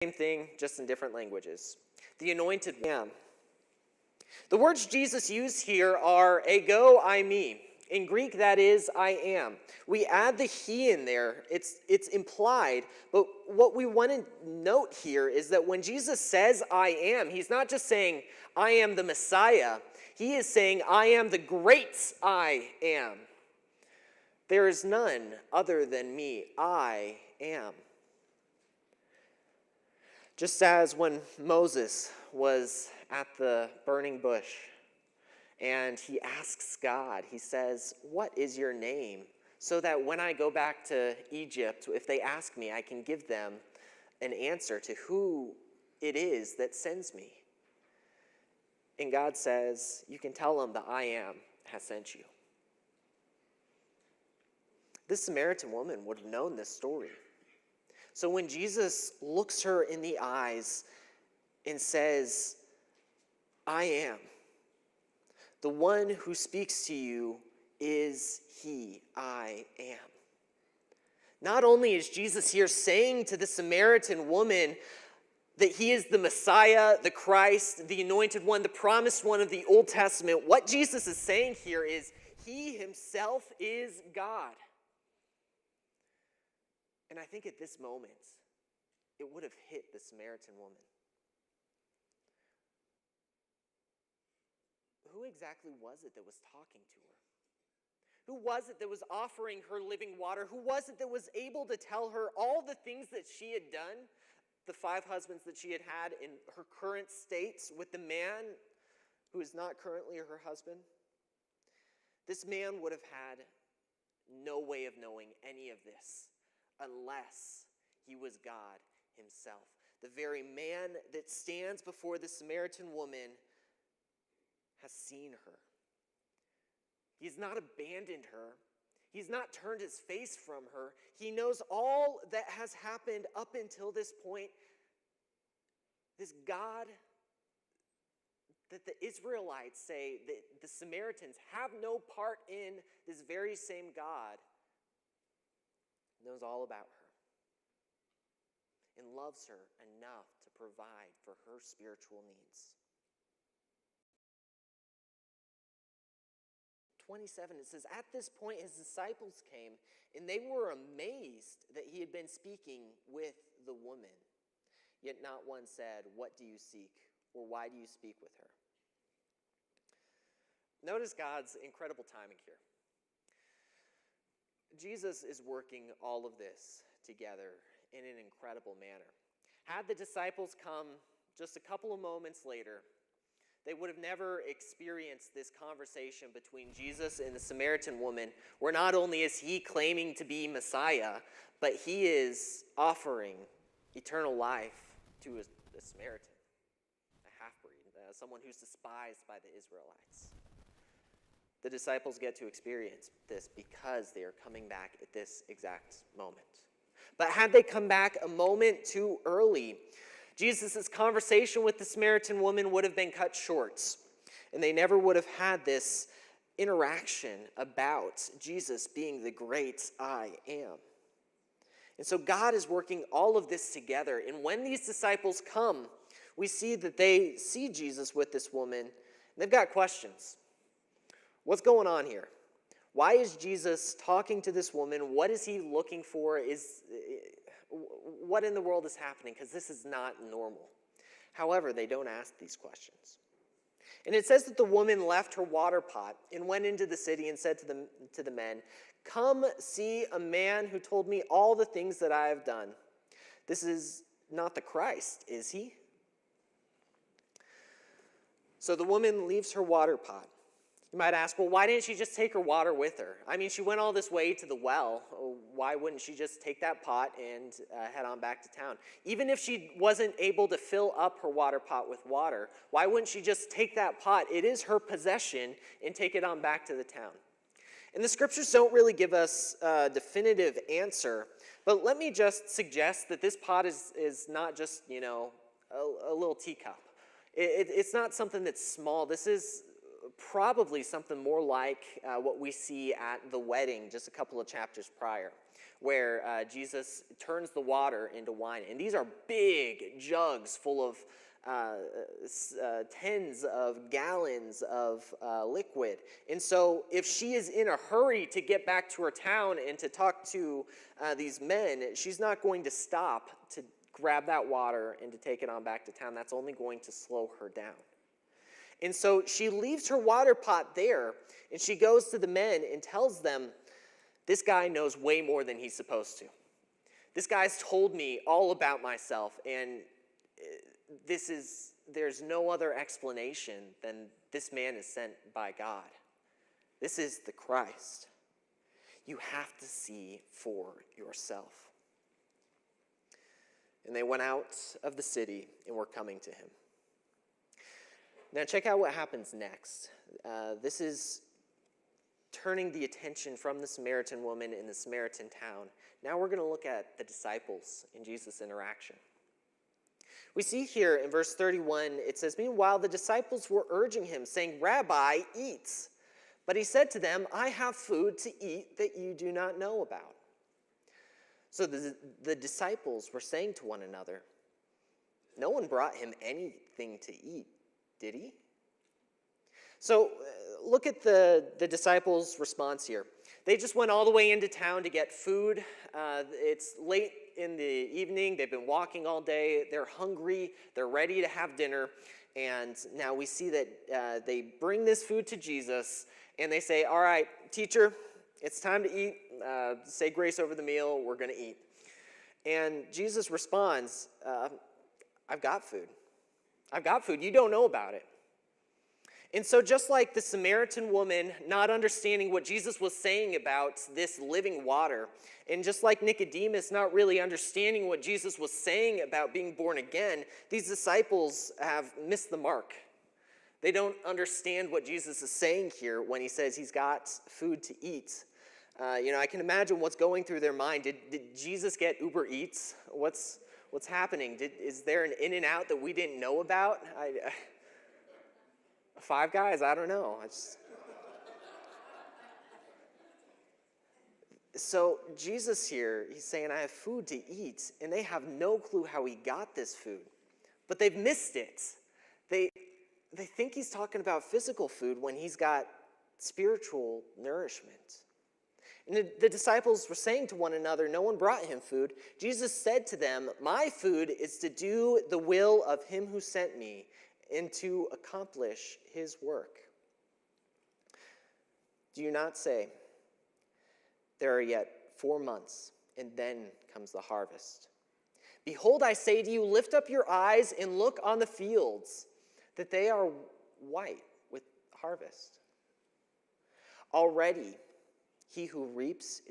Same thing, just in different languages. The anointed lamb. The words Jesus used here are ego, I, me. In Greek, that is, I am. We add the he in there. It's implied. But what we want to note here is that when Jesus says I am, he's not just saying I am the Messiah. He is saying I am the great I am. There is none other than me. I am. Just as when Moses was at the burning bush and he asks God, he says, "What is your name?" So that when I go back to Egypt, if they ask me, I can give them an answer to who it is that sends me. And God says, you can tell them the I am has sent you. This Samaritan woman would have known this story. So when Jesus looks her in the eyes and says, I am, the one who speaks to you is he, I am. Not only is Jesus here saying to the Samaritan woman that he is the Messiah, the Christ, the anointed one, the promised one of the Old Testament, what Jesus is saying here is he himself is God. And I think at this moment, it would have hit the Samaritan woman. Who exactly was it that was talking to her? Who was it that was offering her living water? Who was it that was able to tell her all the things that she had done, the 5 husbands that she had had in her current state with the man who is not currently her husband? This man would have had no way of knowing any of this unless he was God himself. The very man that stands before the Samaritan woman has seen her. He's not abandoned her. He's not turned his face from her. He knows all that has happened up until this point. This God that the Israelites say that the Samaritans have no part in, this very same God knows all about her and loves her enough to provide for her spiritual needs. 27, it says, at this point his disciples came, and they were amazed that he had been speaking with the woman. Yet not one said, what do you seek? Or why do you speak with her? Notice God's incredible timing here. Jesus is working all of this together in an incredible manner. Had the disciples come just a couple of moments later, they would have never experienced this conversation between Jesus and the Samaritan woman, where not only is he claiming to be Messiah, but he is offering eternal life to a Samaritan, a half-breed, someone who's despised by the Israelites. The disciples get to experience this because they are coming back at this exact moment. But had they come back a moment too early, Jesus' conversation with the Samaritan woman would have been cut short, and they never would have had this interaction about Jesus being the great I am. And so God is working all of this together, and when these disciples come, we see that they see Jesus with this woman, and they've got questions. What's going on here? Why is Jesus talking to this woman? What is he looking for? What in the world is happening? Because this is not normal. However, they don't ask these questions. And it says that the woman left her water pot and went into the city and said to the men, come see a man who told me all the things that I have done. This is not the Christ, is he? So the woman leaves her water pot. You might ask, well, why didn't she just take her water with her? I mean, she went all this way to the well. Why wouldn't she just take that pot and head on back to town? Even if she wasn't able to fill up her water pot with water, why wouldn't she just take that pot? It is her possession, and take it on back to the town. And the scriptures don't really give us a definitive answer, but let me just suggest that this pot is not just, a little teacup. It's not something that's small. This is probably something more like what we see at the wedding just a couple of chapters prior, where Jesus turns the water into wine. And these are big jugs full of tens of gallons of liquid. And so if she is in a hurry to get back to her town and to talk to these men, she's not going to stop to grab that water and to take it on back to town. That's only going to slow her down. And so she leaves her water pot there, and she goes to the men and tells them, this guy knows way more than he's supposed to. This guy's told me all about myself, and there's no other explanation than this man is sent by God. This is the Christ. You have to see for yourself. And they went out of the city and were coming to him. Now check out what happens next. This is turning the attention from the Samaritan woman in the Samaritan town. Now we're going to look at the disciples in Jesus' interaction. We see here in verse 31, it says, meanwhile, the disciples were urging him, saying, Rabbi, eat. But he said to them, I have food to eat that you do not know about. So the disciples were saying to one another, no one brought him anything to eat, did he? So look at the disciples' response here. They just went all the way into town to get food. It's late in the evening. They've been walking all day. They're hungry. They're ready to have dinner. And now we see that they bring this food to Jesus, and they say, all right, teacher, it's time to eat. Say grace over the meal. We're going to eat. And Jesus responds, I've got food. I've got food. You don't know about it. And so just like the Samaritan woman not understanding what Jesus was saying about this living water, and just like Nicodemus not really understanding what Jesus was saying about being born again, these disciples have missed the mark. They don't understand what Jesus is saying here when he says he's got food to eat. I can imagine what's going through their mind. Did Jesus get Uber Eats? What's happening? Is there an In-N-Out that we didn't know about? Five Guys? I don't know. So Jesus here, he's saying, I have food to eat, and they have no clue how he got this food. But they've missed it. They think he's talking about physical food when he's got spiritual nourishment. And the disciples were saying to one another, no one brought him food. Jesus said to them, my food is to do the will of him who sent me and to accomplish his work. Do you not say, there are yet 4 months, and then comes the harvest? Behold, I say to you, lift up your eyes and look on the fields, that they are white with harvest. Already, he who reaps